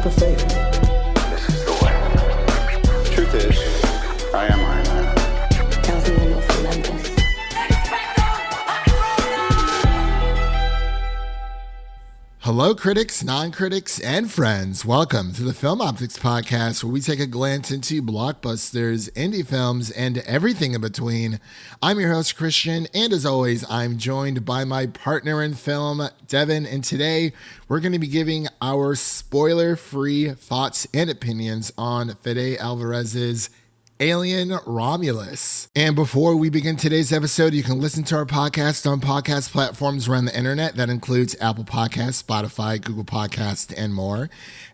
of fate. This is the way. Truth is, I am Iron Man. Tells me the north from Memphis. Hello, critics, non-critics, and friends. Welcome to the Film Optix podcast, where we take a glance into blockbusters, indie films, and everything in between. I'm your host, Christian, and as always, I'm joined by my partner in film, Devin, and today we're going to be giving our spoiler-free thoughts and opinions on Fede Alverez's Alien Romulus. And before we begin today's episode, you can listen to our podcast on podcast platforms around the internet. That includes Apple Podcasts, Spotify, Google Podcasts, and more.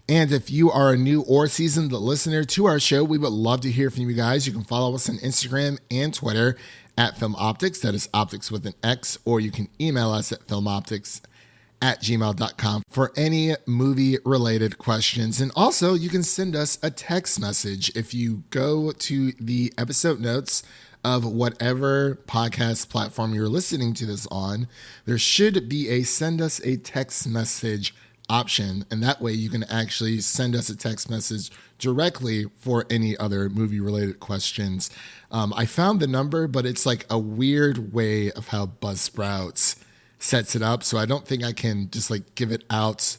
And if you are a new or seasoned listener to our show, we would love to hear from you guys. You can follow us on Instagram and Twitter at Film Optix. That is Optix with an X, or you can email us at filmoptix@gmail.com for any movie-related questions. And also, you can send us a text message. If you go to the episode notes of whatever podcast platform you're listening to this on, there should be a send us a text message option. And that way you can actually send us a text message directly for any other movie-related questions. I found the number, but it's like a weird way of how Buzzsprouts sets it up, so I don't think I can just like give it out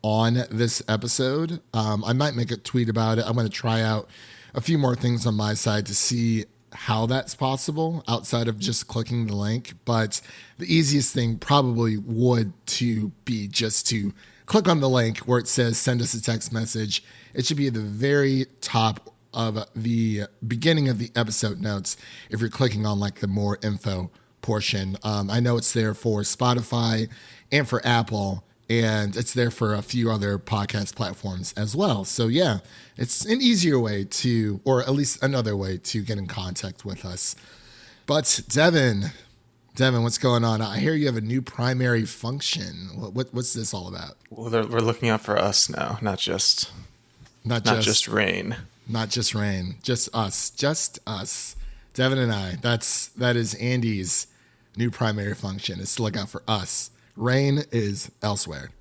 on this episode. I might make a tweet about it. I'm going to try out a few more things on my side to see how that's possible outside of just clicking the link. But the easiest thing probably would to be just to click on the link where it says send us a text message. It should be at the very top of the beginning of the episode notes if you're clicking on like the more info portion. I know it's there for Spotify and for Apple, and it's there for a few other podcast platforms as well. So yeah, it's an easier way to, or at least another way to get in contact with us. But Devin, what's going on? I hear you have a new primary function. What's this all about? Well, we're looking out for us now, not just Rain. Not just Rain, just us. Devin and I. That is Andy's new primary function, is to look out for us. Rain is elsewhere.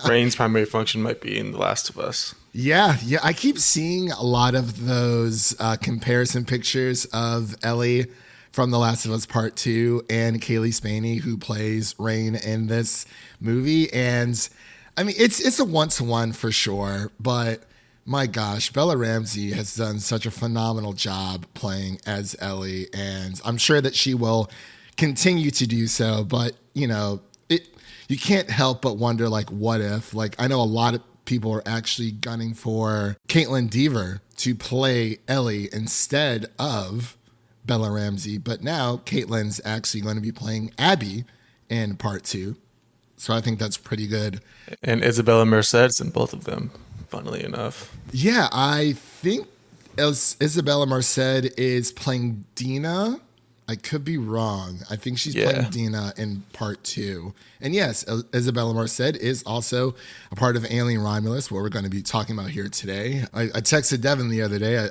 Rain's primary function might be in The Last of Us. Yeah. I keep seeing a lot of those comparison pictures of Ellie from The Last of Us Part 2 and Kaylee Spaney, who plays Rain in this movie. And I mean, it's a one-to-one for sure, but my gosh, Bella Ramsey has done such a phenomenal job playing as Ellie, and I'm sure that she will continue to do so. But, you know, you can't help but wonder, like, what if? Like, I know a lot of people are actually gunning for Caitlin Dever to play Ellie instead of Bella Ramsey, but now Caitlin's actually going to be playing Abby in Part 2. So I think that's pretty good. And Isabella Merced's in both of them, funnily enough. Yeah, I think Isabella Merced is playing Dina. I could be wrong. I think she's playing Dina in Part 2. And yes, Isabella Merced is also a part of Alien Romulus, what we're going to be talking about here today. I texted Devin the other day.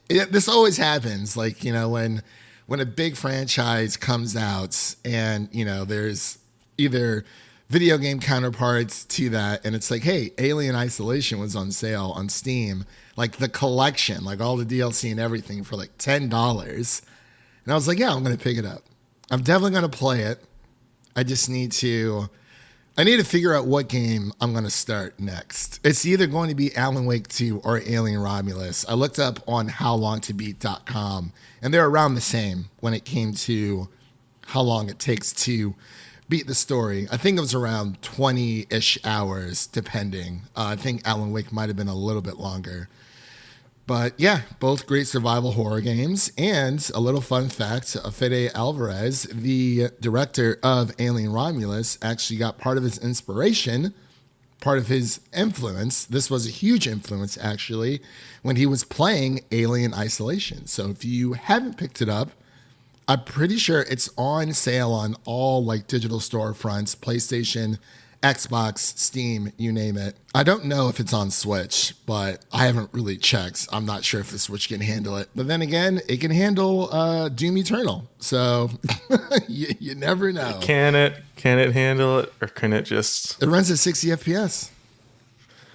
This always happens. Like, you know, when a big franchise comes out and, you know, there's either video game counterparts to that, and it's like, hey, Alien Isolation was on sale on Steam, like the collection, like all the DLC and everything for like $10. And I was like, yeah, I'm going to pick it up. I'm definitely going to play it. I need to figure out what game I'm going to start next. It's either going to be Alan Wake 2 or Alien Romulus. I looked up on howlongtobeat.com, and they're around the same when it came to how long it takes to beat the story. I think it was around 20-ish hours, depending. I think Alan Wake might have been a little bit longer. But yeah, both great survival horror games. And a little fun fact, Fede Alverez, the director of Alien Romulus, actually got part of his inspiration, part of his influence. This was a huge influence, actually, when he was playing Alien Isolation. So if you haven't picked it up, I'm pretty sure it's on sale on all like digital storefronts, PlayStation, Xbox, Steam, you name it. I don't know if it's on Switch, but I haven't really checked. I'm not sure if the Switch can handle it. But then again, it can handle Doom Eternal. So you never know. Can it handle it, or can it just... It runs at 60 FPS.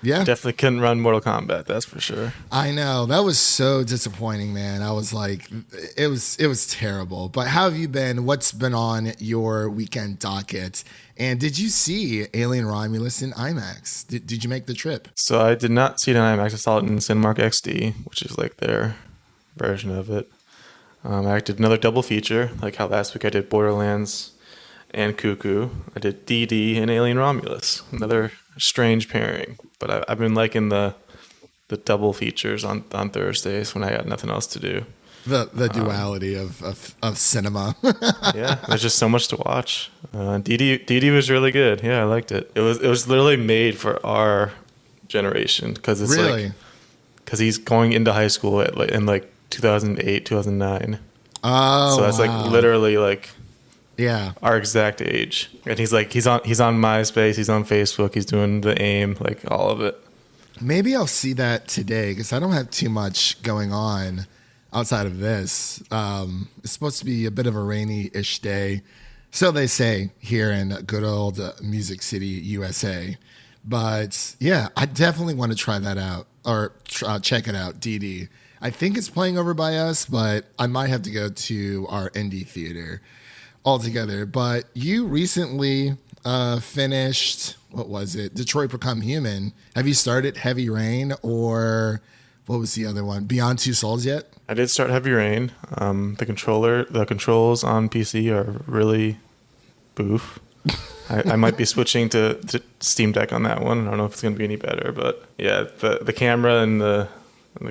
Yeah. Definitely couldn't run Mortal Kombat, that's for sure. I know. That was so disappointing, man. I was like, it was terrible. But how have you been? What's been on your weekend docket? And did you see Alien Romulus in IMAX? Did you make the trip? So I did not see it in IMAX. I saw it in Cinemark XD, which is like their version of it. I did another double feature, like how last week I did Borderlands and Cuckoo. I did DD and Alien Romulus. Another strange pairing, but I've been liking the double features on Thursdays when I got nothing else to do. The duality of cinema. Yeah, there's just so much to watch. DD was really good. Yeah, I liked it. It was literally made for our generation because it's really because he's going into high school in 2008, 2009. Oh, so that's wow. like literally like. Yeah, our exact age, and he's on MySpace, he's on Facebook, he's doing the AIM, like all of it. Maybe I'll see that today because I don't have too much going on outside of this. It's supposed to be a bit of a rainy-ish day, so they say here in good old Music City, USA. But yeah, I definitely want to try that out or check it out. DD. I think it's playing over by us, but I might have to go to our indie theater altogether. But you recently finished, what was it? Detroit Become Human. Have you started Heavy Rain or what was the other one? Beyond Two Souls yet? I did start Heavy Rain. The controls on PC are really boof. I might be switching to Steam Deck on that one. I don't know if it's going to be any better, but yeah, the camera and the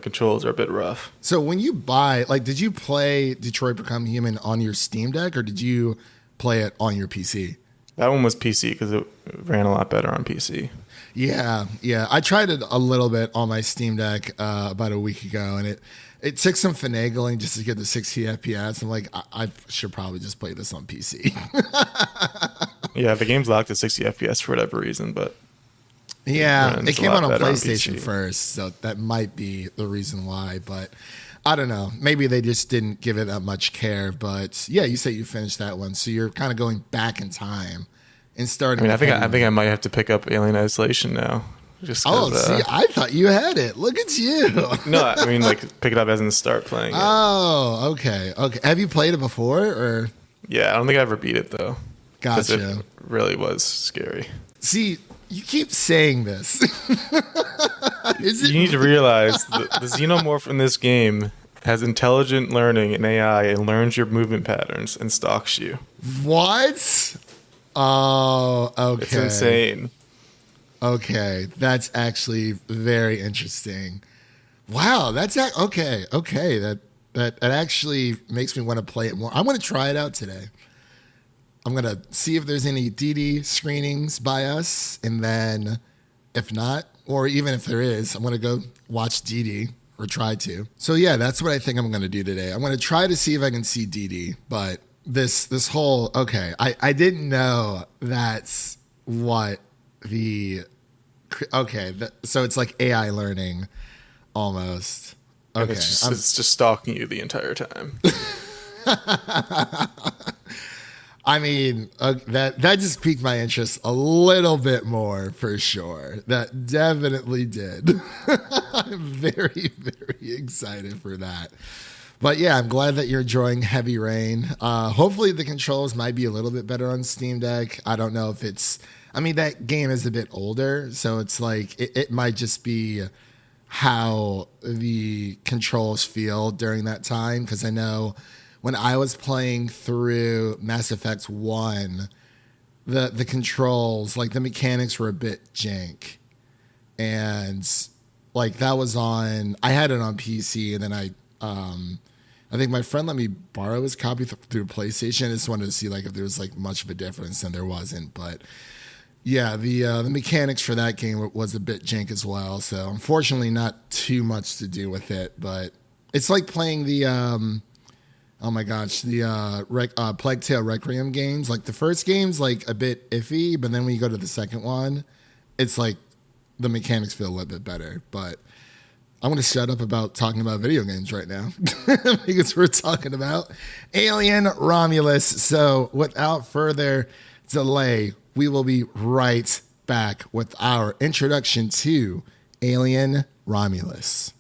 controls are a bit rough. So when you buy, did you play Detroit Become Human on your Steam Deck or did you play it on your PC? That one was PC because it ran a lot better on PC. Yeah. I tried it a little bit on my Steam Deck about a week ago, and it took some finagling just to get the 60 FPS. I'm like, I should probably just play this on PC. Yeah, the game's locked at 60 FPS for whatever reason, but yeah, it came out on PlayStation first, so that might be the reason why. But I don't know. Maybe they just didn't give it that much care. But yeah, you say you finished that one, so you're kind of going back in time and starting. I think I might have to pick up Alien Isolation now. Just see, I thought you had it. Look at you. No, I mean pick it up as in start playing it. Oh, okay. Have you played it before, or? Yeah, I don't think I ever beat it though. Gotcha. It really was scary. See, you keep saying this. You need to realize the xenomorph in this game has intelligent learning and AI and learns your movement patterns and stalks you. What? Oh, okay. It's insane. Okay, that's actually very interesting. Wow, that's okay. That actually makes me want to play it more. I'm going to try it out today. I'm going to see if there's any DD screenings by us, and then if not, or even if there is, I'm going to go watch DD or try to. So yeah, that's what I think I'm going to do today. I'm going to try to see if I can see DD, but this whole, I didn't know that's what so it's like AI learning almost. Okay. It's just stalking you the entire time. I mean, that just piqued my interest a little bit more for sure. That definitely did. I'm very, very excited for that. But yeah, I'm glad that you're enjoying Heavy Rain. Hopefully the controls might be a little bit better on Steam Deck. I don't know if that game is a bit older, so it's like it might just be how the controls feel during that time, because I know when I was playing through Mass Effect 1, the controls, the mechanics were a bit jank. And that was I had it on PC, and then I think my friend let me borrow his copy through PlayStation. I just wanted to see if there was much of a difference, and there wasn't. But yeah, the mechanics for that game was a bit jank as well. So unfortunately, not too much to do with it. But it's like playing the oh my gosh, the Plague Tale Requiem games. The first game's a bit iffy, but then when you go to the second one, it's the mechanics feel a little bit better. But I'm going to shut up about talking about video games right now because we're talking about Alien Romulus. So without further delay, we will be right back with our introduction to Alien Romulus.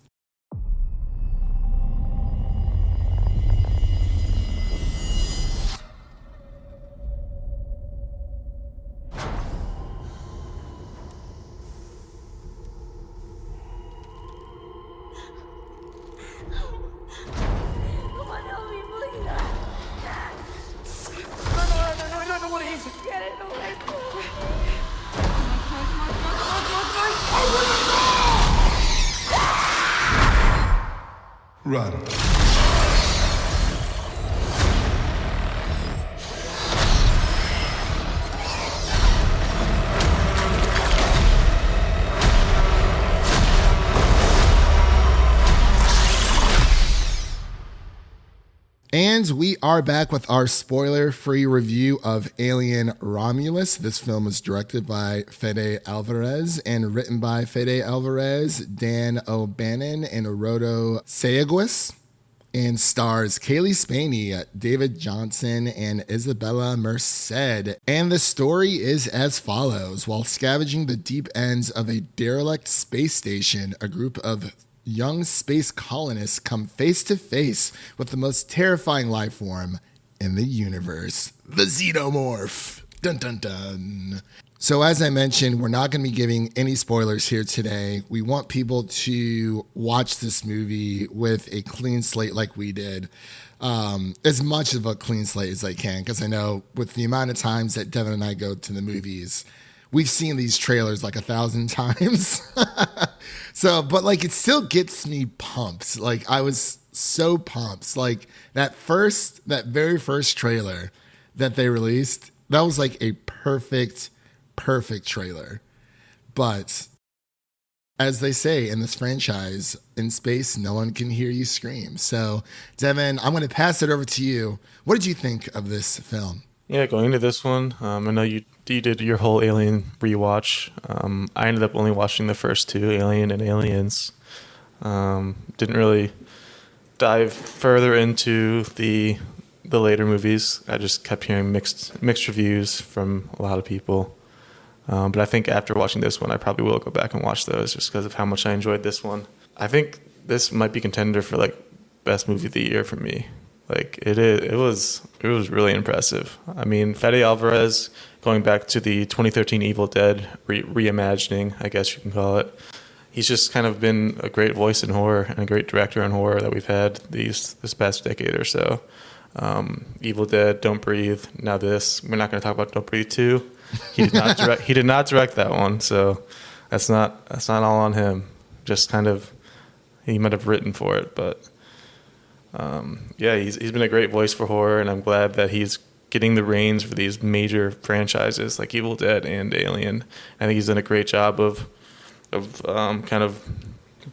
Run. And we are back with our spoiler-free review of Alien Romulus. This film was directed by Fede Alverez and written by Fede Alverez, Dan O'Bannon, and Orodo Sayaguis, and stars Kaylee Spaney, David Johnson, and Isabella Merced. And the story is as follows. While scavenging the deep ends of a derelict space station, a group of young space colonists come face to face with the most terrifying life form in the universe, the xenomorph. Dun dun dun. So as I mentioned, we're not going to be giving any spoilers here today. We want people to watch this movie with a clean slate like we did. As much of a clean slate as I can, because I know with the amount of times that Devin and I go to the movies, we've seen these trailers like 1,000 times. So, but like, it still gets me pumped. Like, I was so pumped. Like that very first trailer that they released, that was like a perfect trailer. But as they say in this franchise, in space, no one can hear you scream. So, Devin, I'm going to pass it over to you. What did you think of this film? Yeah, going into this one, I know you did your whole Alien rewatch. I ended up only watching the first two, Alien and Aliens. Didn't really dive further into the later movies. I just kept hearing mixed reviews from a lot of people. But I think after watching this one, I probably will go back and watch those just because of how much I enjoyed this one. I think this might be contender for like best movie of the year for me. Like it was really impressive. I mean, Fede Alvarez, going back to the 2013 Evil Dead reimagining, I guess you can call it. He's just kind of been a great voice in horror and a great director in horror that we've had this past decade or so. Evil Dead, Don't Breathe, now this. We're not going to talk about Don't Breathe 2. He did not direct that one, so that's not all on him. Just kind of, he might have written for it, but yeah, he's been a great voice for horror, and I'm glad that he's getting the reins for these major franchises like Evil Dead and Alien. I think he's done a great job of kind of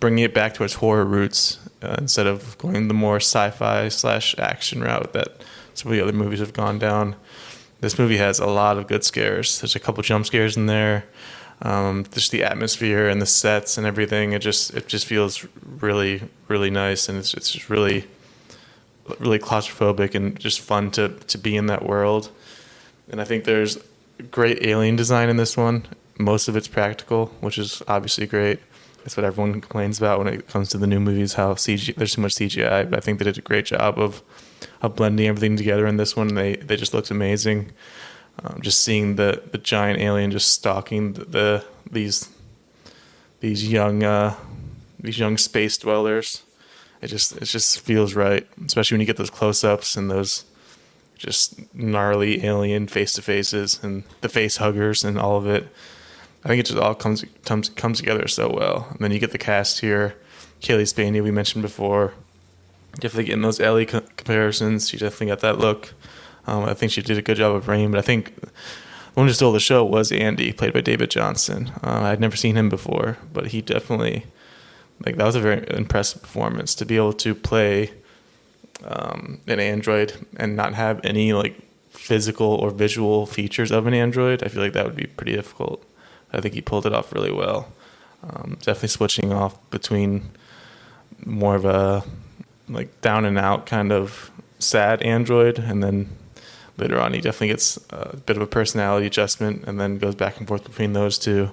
bringing it back to its horror roots instead of going the more sci-fi / action route that some of the other movies have gone down. This movie has a lot of good scares. There's a couple jump scares in there. Just the atmosphere and the sets and everything. It just feels really, really nice, and it's just really claustrophobic and just fun to be in that world. And I think there's great alien design in this one. Most of it's practical, which is obviously great. That's what everyone complains about when it comes to the new movies, how there's too much CGI. But I think they did a great job of blending everything together in this one. They just looked amazing. Just seeing the giant alien just stalking these young space dwellers. It just feels right, especially when you get those close-ups and those just gnarly alien face-to-faces and the face huggers and all of it. I think it just all comes together so well. And then you get the cast here. Kaylee Spaney, we mentioned before. Definitely getting those Ellie comparisons. She definitely got that look. I think she did a good job of Rain, but I think the one who stole the show was Andy, played by David Johnson. I'd never seen him before, but he definitely, that was a very impressive performance to be able to play an android and not have any physical or visual features of an android. I feel like that would be pretty difficult. I think he pulled it off really well. Definitely switching off between more of a down and out kind of sad android, and then later on. He definitely gets a bit of a personality adjustment and then goes back and forth between those two.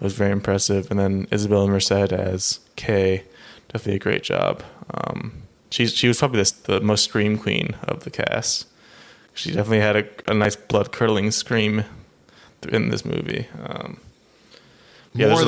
It was very impressive. And then Isabella Merced as Kay, definitely a great job. She was probably the most scream queen of the cast. She definitely had a nice blood-curdling scream in this movie. There's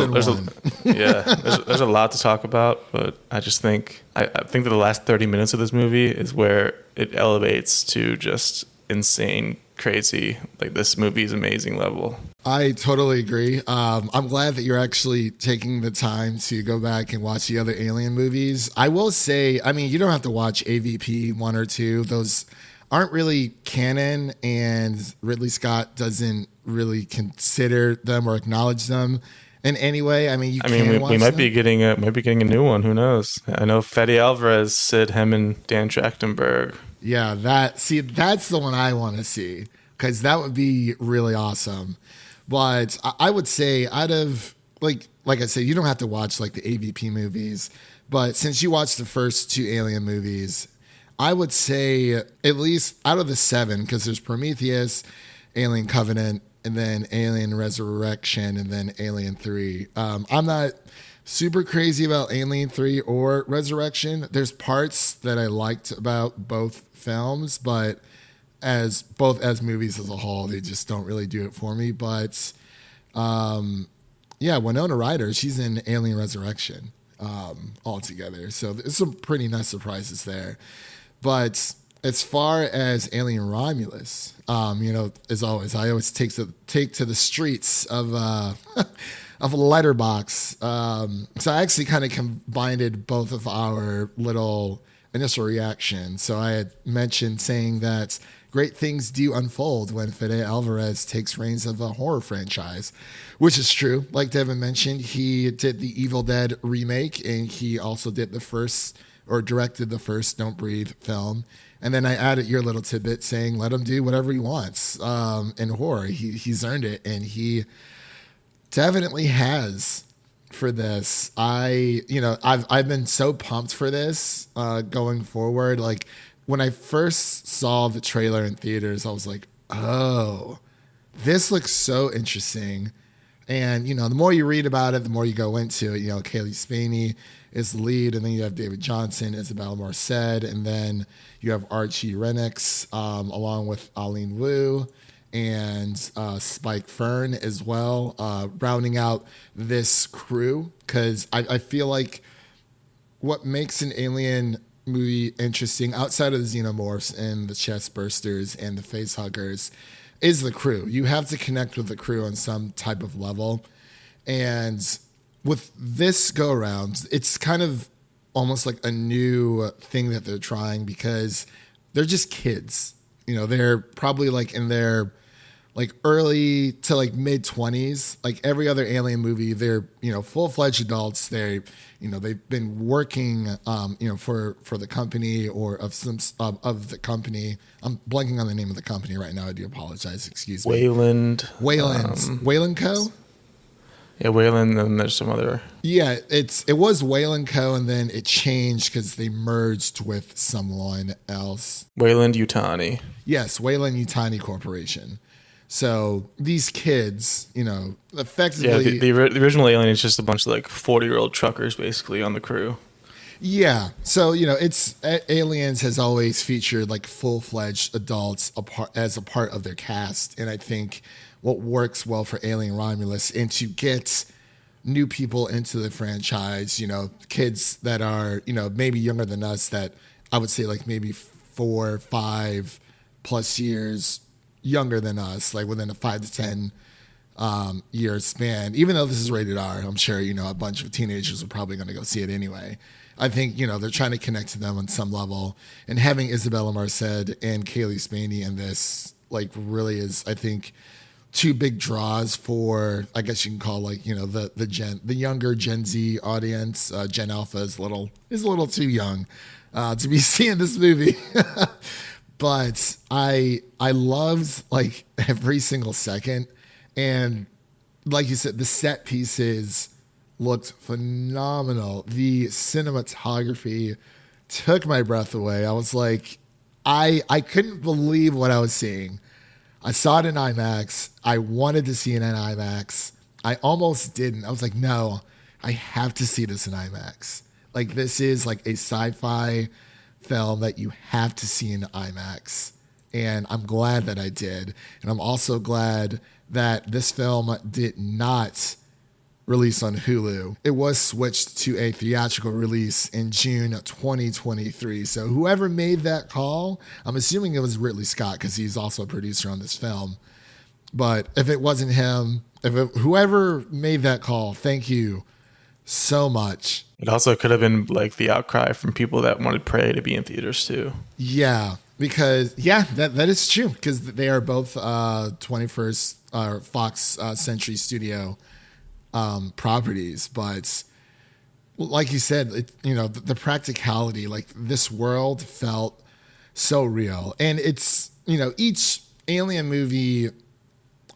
a lot to talk about, but I just think I think that the last 30 minutes of this movie is where it elevates to just insane, crazy. Like, this movie is amazing level. I totally agree. I'm glad that you're actually taking the time to go back and watch the other Alien movies. I will say, I mean, you don't have to watch AVP 1 or 2. Those aren't really canon, and Ridley Scott doesn't really consider them or acknowledge them in any way. I mean, we might be getting a new one. Who knows? I know Fede Alverez, Sid, him, and Dan Trachtenberg. Yeah, that's the one I want to see, because that would be really awesome. But I would say, out of like I said, you don't have to watch like the AVP movies, but since you watched the first 2 Alien movies, I would say at least out of the 7, because there's Prometheus, Alien Covenant, and then Alien Resurrection, and then Alien 3. I'm not super crazy about Alien 3 or Resurrection. There's parts that I liked about both films, but as movies as a whole, they just don't really do it for me. But Winona Ryder, she's in Alien Resurrection altogether. So there's some pretty nice surprises there. But as far as Alien Romulus, as always, I always take to the streets of of a letterbox. So I actually kind of combined both of our little initial reactions. So I had mentioned saying that great things do unfold when Fede Alvarez takes reins of a horror franchise, which is true. Like Devin mentioned, he did the Evil Dead remake, and he also did directed the first Don't Breathe film. And then I added your little tidbit saying, let him do whatever he wants in horror. He's earned it, and he definitely has for this. I've been so pumped for this going forward. Like, when I first saw the trailer in theaters, I was like, oh, this looks so interesting. And, the more you read about it, the more you go into it. Kaylee Spaney is the lead, and then you have David Johnson, Isabella Merced, and then you have Archie Renix along with Eileen Wu and Spike Fern as well, rounding out this crew, because I feel like what makes an Alien movie interesting, outside of the xenomorphs and the chest bursters and the face huggers, is the crew. You have to connect with the crew on some type of level. And with this go around, it's kind of almost like a new thing that they're trying, because they're just kids. They're probably like in their like early to like mid 20s. Like every other Alien movie, they're full-fledged adults. They've been working for the company, or of some of the company. I'm blanking on the name of the company right now. I do apologize. Excuse me. Wayland Co. Yeah, Wayland, and there's some other. Yeah, it was Wayland Co, and then it changed because they merged with someone else. Wayland Yutani. Yes, Wayland Yutani Corporation. So these kids, effectively. Yeah, the original Alien is just a bunch of like 40-year-old truckers basically on the crew. Yeah. So, it's Aliens has always featured like full-fledged adults as a part of their cast. And I think what works well for Alien Romulus, and to get new people into the franchise, kids that are, maybe younger than us, that I would say like maybe 4, 5 plus years younger than us, like within a 5 to 10 year span. Even though this is rated R, I'm sure a bunch of teenagers are probably going to go see it anyway. I think they're trying to connect to them on some level, and having Isabella Merced and Kaylee Spaney in this like really is, I think, 2 big draws for, I guess you can call like the younger Gen Z audience. Gen Alpha is a little too young to be seeing this movie. But I loved like every single second, and like you said, the set pieces looked phenomenal. The cinematography took my breath away. I was like, I couldn't believe what I was seeing. I saw it in IMAX. I wanted to see it in IMAX. I almost didn't. I was like, no, I have to see this in IMAX. Like, this is like a sci-fi film that you have to see in IMAX. And I'm glad that I did. And I'm also glad that this film did not release on Hulu. It was switched to a theatrical release in June 2023. So whoever made that call, I'm assuming it was Ridley Scott because he's also a producer on this film. But if it wasn't him, whoever made that call, thank you so much. It also could have been like the outcry from people that wanted Prey to be in theaters too. Yeah, because that is true because they are both 21st Fox Century Studio properties, but like you said, the practicality, like this world felt so real, and it's each Alien movie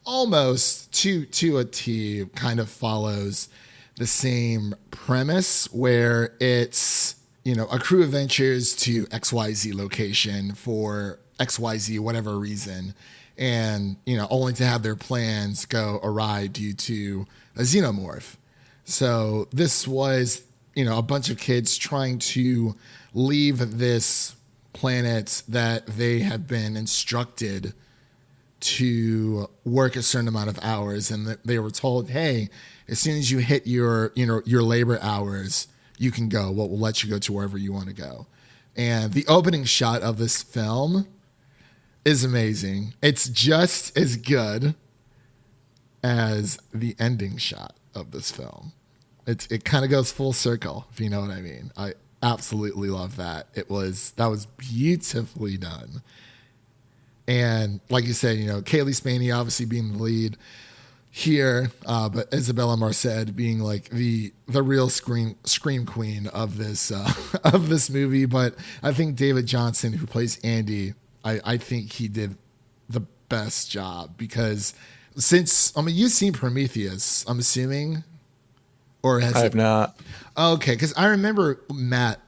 almost to a T kind of follows the same premise where it's a crew ventures to XYZ location for XYZ whatever reason, and only to have their plans go awry due to a xenomorph. So this was a bunch of kids trying to leave this planet that they have been instructed to work a certain amount of hours, and they were told, hey, as soon as you hit your labor hours, you can go. We'll let you go to wherever you want to go. And the opening shot of this film is amazing. It's just as good as the ending shot of this film. It kind of goes full circle, if you know what I mean. I absolutely love that. That was beautifully done. And like you said, Kaylee Spaney obviously being the lead here, but Isabella Marced being like the real scream queen of this of this movie. But I think David Johnson, who plays Andy, I think he did the best job because you've seen Prometheus, I'm assuming, or has I have not. Okay, because I remember Matt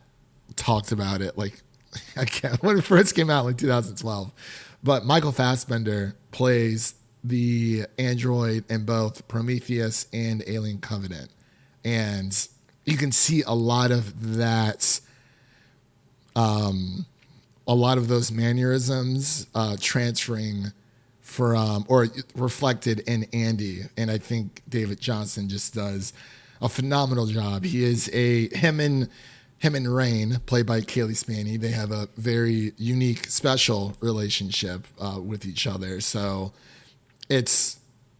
talked about it like when it first came out, like 2012. But Michael Fassbender plays the android in both Prometheus and Alien Covenant. And you can see a lot of that, a lot of those mannerisms transferring from, or reflected in Andy. And I think David Johnson just does a phenomenal job. He is him and Rain, played by Kaylee Spaney, they have a very unique, special relationship with each other. So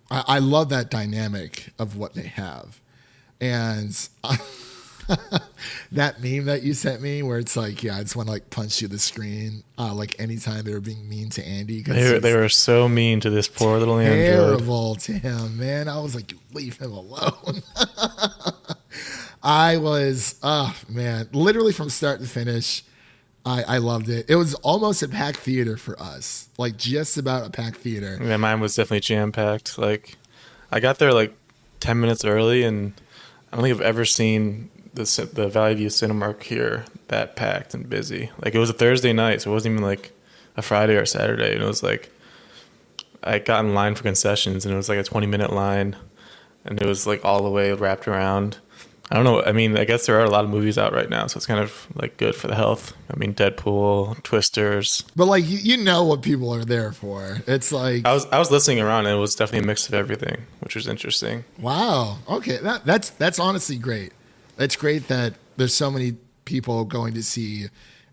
I love that dynamic of what they have. And that meme that you sent me where it's like, I just want to like punch you the screen, like anytime they were being mean to Andy. They were so mean to this poor little android. Terrible to him, man. I was like, leave him alone. I was, man, literally from start to finish, I loved it. It was almost a packed theater for us, like just about a packed theater. Yeah, mine was definitely jam-packed. Like, I got there like 10 minutes early, and I don't think I've ever seen the Valley View Cinemark here that packed and busy. Like, it was a Thursday night, so it wasn't even like a Friday or a Saturday. And it was like, I got in line for concessions, and it was like a 20-minute line, and it was like all the way wrapped around. I don't know. I mean, I guess there are a lot of movies out right now, so it's kind of like good for the health. I mean, Deadpool, Twisters. But like, you know what people are there for. It's like I was listening around, and it was definitely a mix of everything, which was interesting. Wow. Okay, that's honestly great. It's great that there's so many people going to see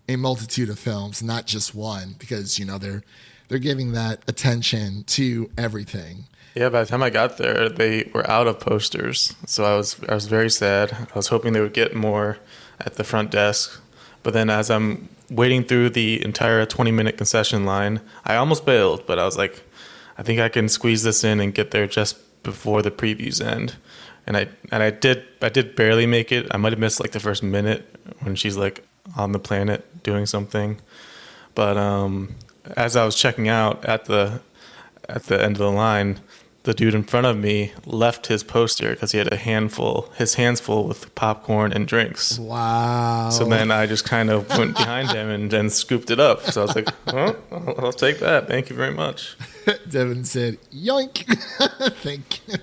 a multitude of films, not just one, because they're giving that attention to everything. Yeah, by the time I got there, they were out of posters, so I was very sad. I was hoping they would get more at the front desk, but then as I'm waiting through the entire 20-minute concession line, I almost bailed, but I was like, I think I can squeeze this in and get there just before the previews end, and I did barely make it. I might have missed like the first minute when she's like on the planet doing something, but as I was checking out at the end of the line, the dude in front of me left his poster because he had his hands full with popcorn and drinks. Wow. So then I just kind of went behind him and then scooped it up. So I was like, "Oh, I'll take that. Thank you very much." Devin said, "Yoink!"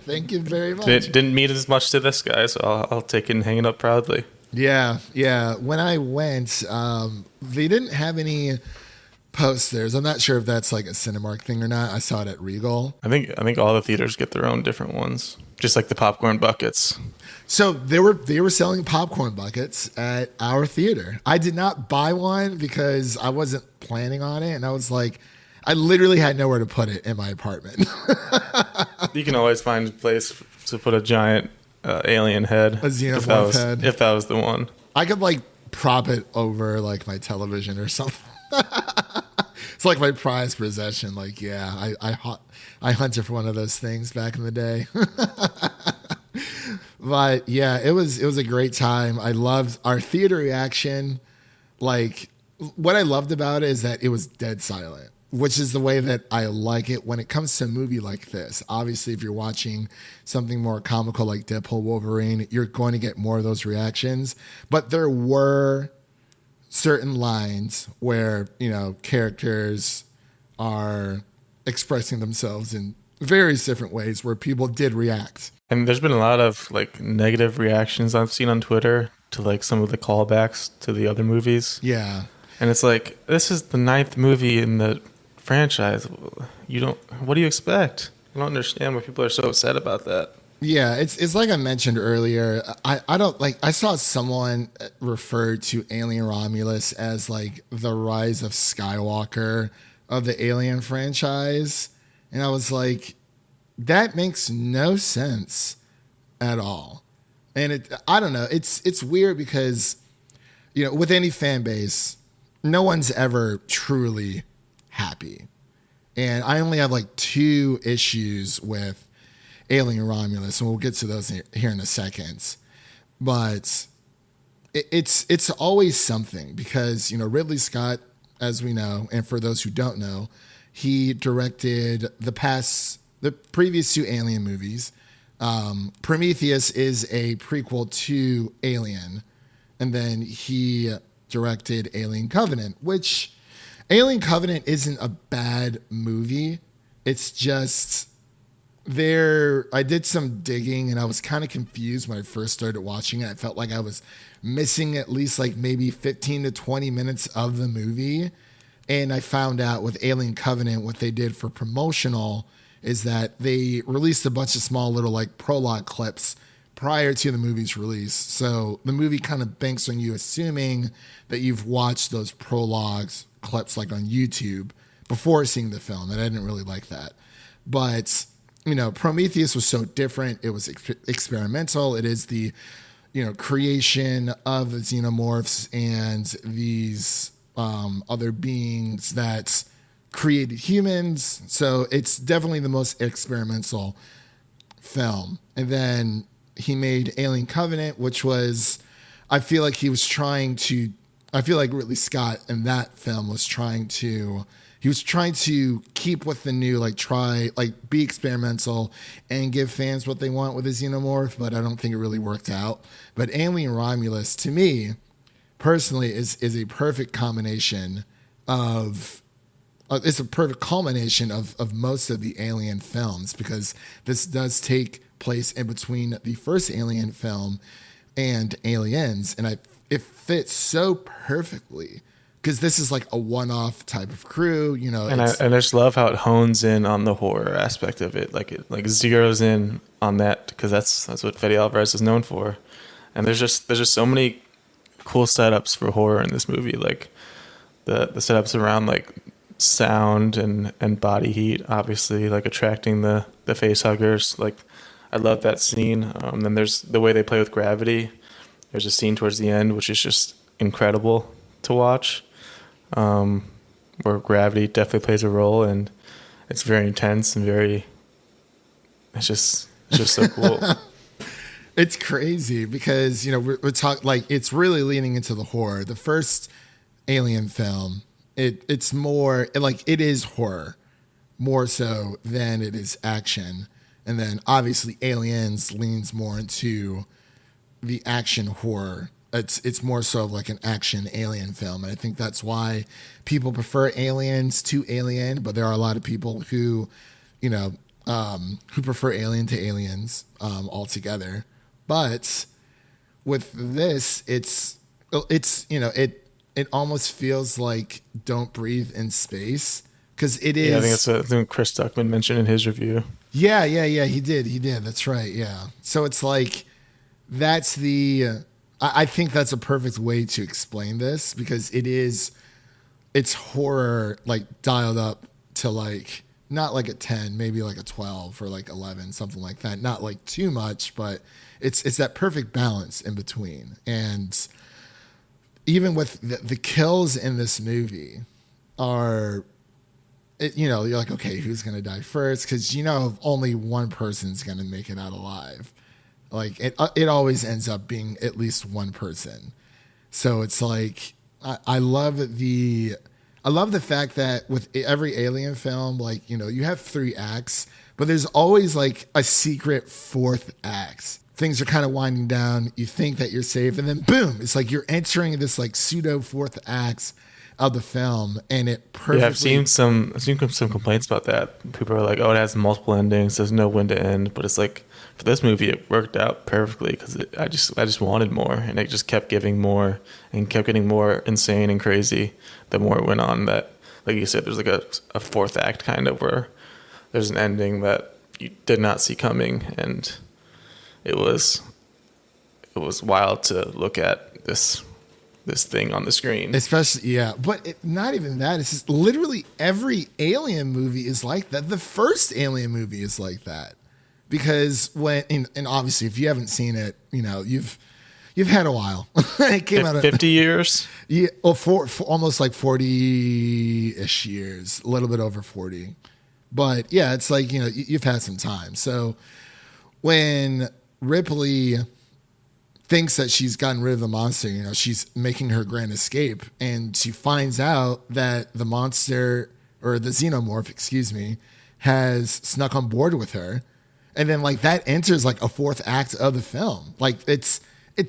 Thank you very much. It didn't mean as much to this guy, so I'll take it and hang it up proudly. Yeah. When I went, they didn't have any posters. I'm not sure if that's like a Cinemark thing or not. I saw it at Regal. I think all the theaters get their own different ones, just like the popcorn buckets. So they were selling popcorn buckets at our theater. I did not buy one because I wasn't planning on it, and I was like, I literally had nowhere to put it in my apartment. You can always find a place to put a giant alien head, A xenomorph head. if that was the one. I could like prop it over like my television or something. It's like my prized possession. Like, yeah, I hunted for one of those things back in the day. But yeah, it was a great time. I loved our theater reaction. Like, what I loved about it is that it was dead silent, which is the way that I like it when it comes to a movie like this. Obviously, if you're watching something more comical like Deadpool Wolverine, you're going to get more of those reactions. But there were certain lines where, you know, characters are expressing themselves in various different ways where people did react. And there's been a lot of like negative reactions I've seen on Twitter to like some of the callbacks to the other movies. Yeah. And it's like, this is the 9th movie in the franchise. What do you expect? I don't understand why people are so upset about that. Yeah, it's like I mentioned earlier. I saw someone refer to Alien Romulus as like the rise of Skywalker of the Alien franchise. And I was like, that makes no sense at all. And I don't know. It's weird because, you know, with any fan base, no one's ever truly happy. And I only have like 2 issues with Alien Romulus, and we'll get to those here in a second. But it's always something because, you know, Ridley Scott, as we know, and for those who don't know, he directed the previous 2 Alien movies. Prometheus is a prequel to Alien, and then he directed Alien Covenant, which Alien Covenant isn't a bad movie. It's just I did some digging and I was kind of confused when I first started watching it. I felt like I was missing at least like maybe 15 to 20 minutes of the movie. And I found out with Alien Covenant, what they did for promotional is that they released a bunch of small little like prologue clips prior to the movie's release. So the movie kind of banks on you assuming that you've watched those prologues clips like on YouTube before seeing the film. And I didn't really like that. But, you know, Prometheus was so different. It was experimental. It is the, you know, creation of the xenomorphs and these other beings that created humans. So it's definitely the most experimental film. And then he made Alien Covenant, which was, I feel like Ridley Scott in that film was trying to keep with the new, be experimental and give fans what they want with his xenomorph, but I don't think it really worked out. But Alien Romulus, to me, personally, is a perfect combination of it's a perfect culmination of most of the Alien films, because this does take place in between the first Alien film and Aliens, and it fits so perfectly because this is like a one-off type of crew, you know. And I just love how it hones in on the horror aspect of it, like it zeroes in on that because that's what Fede Alverez is known for. And there's just so many cool setups for horror in this movie, like the setups around like sound and body heat, obviously, like attracting the face huggers. Like I love that scene. Then there's the way they play with gravity. There's a scene towards the end which is just incredible to watch, where gravity definitely plays a role, and it's very intense and it's just so cool. It's crazy because, you know, we're talking like it's really leaning into the horror. The first Alien film, it's more like it is horror more so than it is action. And then obviously Aliens leans more into the action horror. It's more so of like an action alien film. And I think that's why people prefer Aliens to Alien, but there are a lot of people who, who prefer Alien to Aliens altogether. But with this, it almost feels like Don't Breathe in space, because it is. Yeah, I think that's what Chris Duckman mentioned in his review. Yeah, he did. That's right. Yeah. So it's like, that's I think that's a perfect way to explain this, because it's horror like dialed up to like, not like a 10, maybe like a 12 or like 11, something like that. Not like too much, but it's that perfect balance in between. And even with the kills in this movie are, you're like, okay, who's going to die first? Because only one person's going to make it out alive. Like it always ends up being at least one person. So it's like, I love the fact that with every Alien film, like, you have 3 acts, but there's always like a secret 4th act. Things are kind of winding down. You think that you're safe, and then boom, it's like you're entering this like pseudo 4th act of the film, and it perfectly. Yeah, I've seen some complaints about that. People are like, "Oh, it has multiple endings. There's no when to end." But it's like, for this movie, it worked out perfectly, because I just wanted more, and it just kept giving more and kept getting more insane and crazy the more it went on. That, like you said, there's like a 4th act kind of where there's an ending that you did not see coming, and it was wild to look at this thing on the screen. Especially, yeah. But not even that. It's just literally every Alien movie is like that. The first Alien movie is like that. Because and obviously, if you haven't seen it, you've had a while. It came out 50 years? Yeah, well, for almost like 40-ish years. A little bit over 40. But yeah, it's like, you've had some time. So when Ripley thinks that she's gotten rid of the monster, she's making her grand escape, and she finds out that the monster, or the xenomorph, has snuck on board with her. And then like that enters like a 4th act of the film. Like it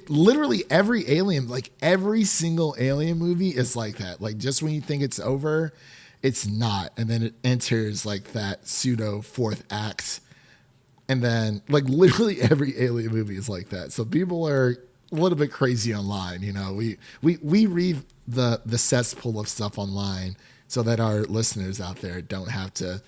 literally every Alien, like every single Alien movie is like that. Like just when you think it's over, it's not. And then it enters like that pseudo 4th act. And then like literally every Alien movie is like that. So people are a little bit crazy online. We read the cesspool of stuff online so that our listeners out there don't have to,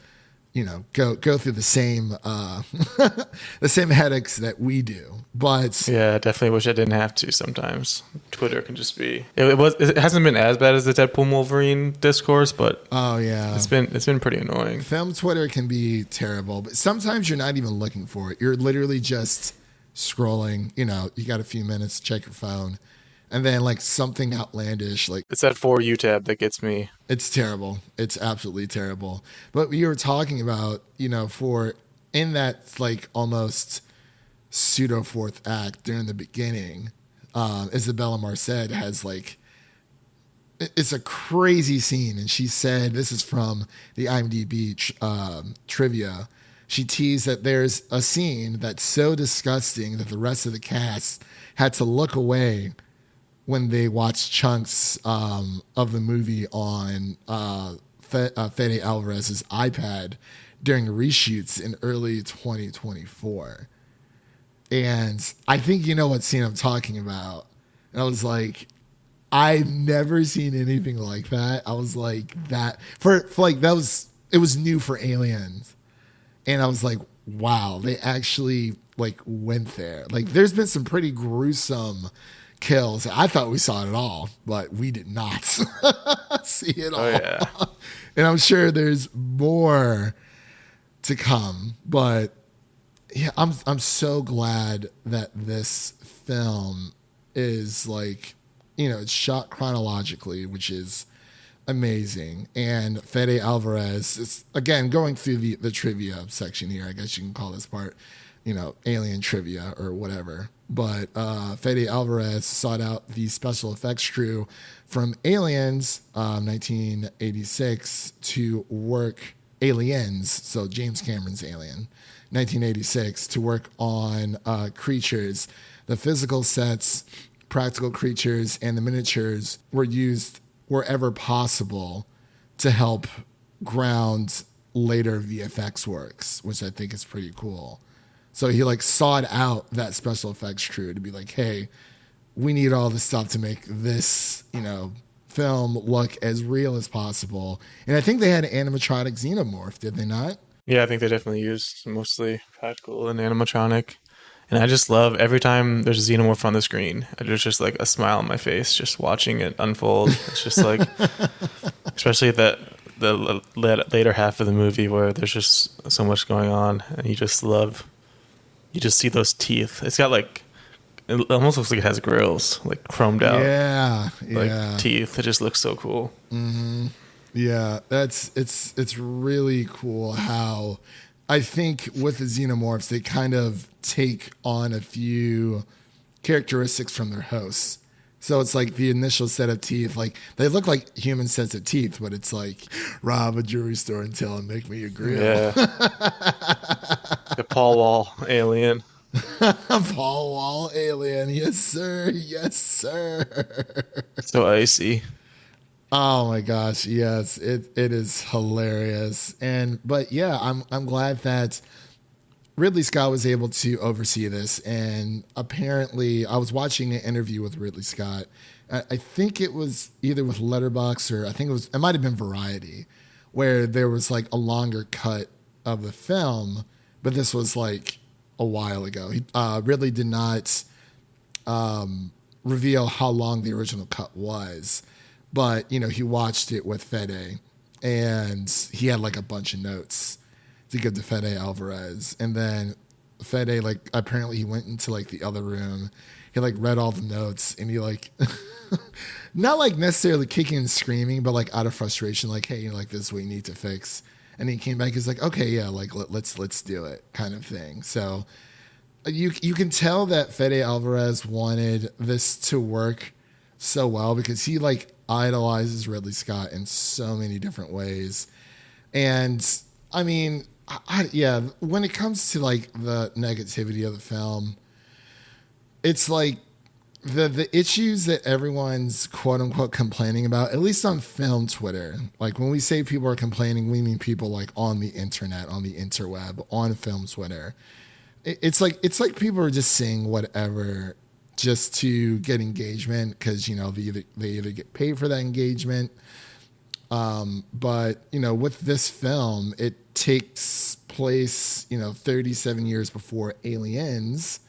go through the same the same headaches that we do. But yeah, I definitely wish I didn't have to. Sometimes Twitter can just be. It hasn't been as bad as the Deadpool Wolverine discourse, but oh yeah, it's been pretty annoying. Film Twitter can be terrible, but sometimes you're not even looking for it. You're literally just scrolling. You got a few minutes, check your phone, and then like something outlandish, like it's that For You tab that gets me. It's terrible. It's absolutely terrible. But you were talking about, for in that like almost pseudo 4th act during the beginning, Isabella Marced has like, it's a crazy scene. And she said, this is from the IMDb trivia. She teased that there's a scene that's so disgusting that the rest of the cast had to look away when they watched chunks of the movie on Fede Alvarez's iPad during reshoots in early 2024. And I think you know what scene I'm talking about. And I was like, I've never seen anything like that. I was like, that for like it was new for Aliens. And I was like, wow, they actually like went there. Like there's been some pretty gruesome kills. I thought we saw it all, but we did not see it all. Oh yeah. And I'm sure there's more to come. But yeah, I'm so glad that this film is like, it's shot chronologically, which is amazing. And Fede Alverez is, again, going through the trivia section here. I guess you can call this part, Alien trivia or whatever. But Fede Alverez sought out the special effects crew from Aliens 1986 to work Aliens, so James Cameron's Alien, 1986, to work on creatures. The physical sets, practical creatures, and the miniatures were used wherever possible to help ground later VFX works, which I think is pretty cool. So he like sought out that special effects crew to be like, hey, we need all this stuff to make this, film look as real as possible. And I think they had an animatronic xenomorph, did they not? Yeah, I think they definitely used mostly practical and animatronic. And I just love every time there's a xenomorph on the screen, there's just like a smile on my face just watching it unfold. It's just like, especially the later half of the movie where there's just so much going on, and you just see those teeth. It's got like, it almost looks like it has grills, like chromed out. Yeah. Teeth. It just looks so cool. Mm-hmm. Yeah, it's really cool how I think with the xenomorphs they kind of take on a few characteristics from their hosts. So it's like the initial set of teeth, like they look like human sets of teeth, but it's like rob a jewelry store and tell and make me a grill. Yeah. The Paul Wall alien. Paul Wall alien, yes sir, yes sir. So icy. Oh my gosh, yes, it is hilarious. But yeah, I'm glad that Ridley Scott was able to oversee this. And apparently, I was watching an interview with Ridley Scott. I think it was either with Letterboxd or it might have been Variety, where there was like a longer cut of the film, but this was like a while ago. Ridley did not reveal how long the original cut was. But, he watched it with Fede, and he had like a bunch of notes to give to Fede Alverez. And then Fede, like, apparently he went into like the other room. He like read all the notes, and he like, not like necessarily kicking and screaming, but like out of frustration, like, hey, like this is what you need to fix. And he came back, he's like, okay, yeah, like let's do it, kind of thing. So you can tell that Fede Alverez wanted this to work so well because he like idolizes Ridley Scott in so many different ways. And I mean, when it comes to like the negativity of the film, it's like the issues that everyone's quote unquote complaining about, at least on film Twitter. Like when we say people are complaining, we mean people like on the internet, on the interweb, on film Twitter. It's like people are just saying whatever just to get engagement because, they either get paid for that engagement. But, with this film, it takes place, 37 years before Aliens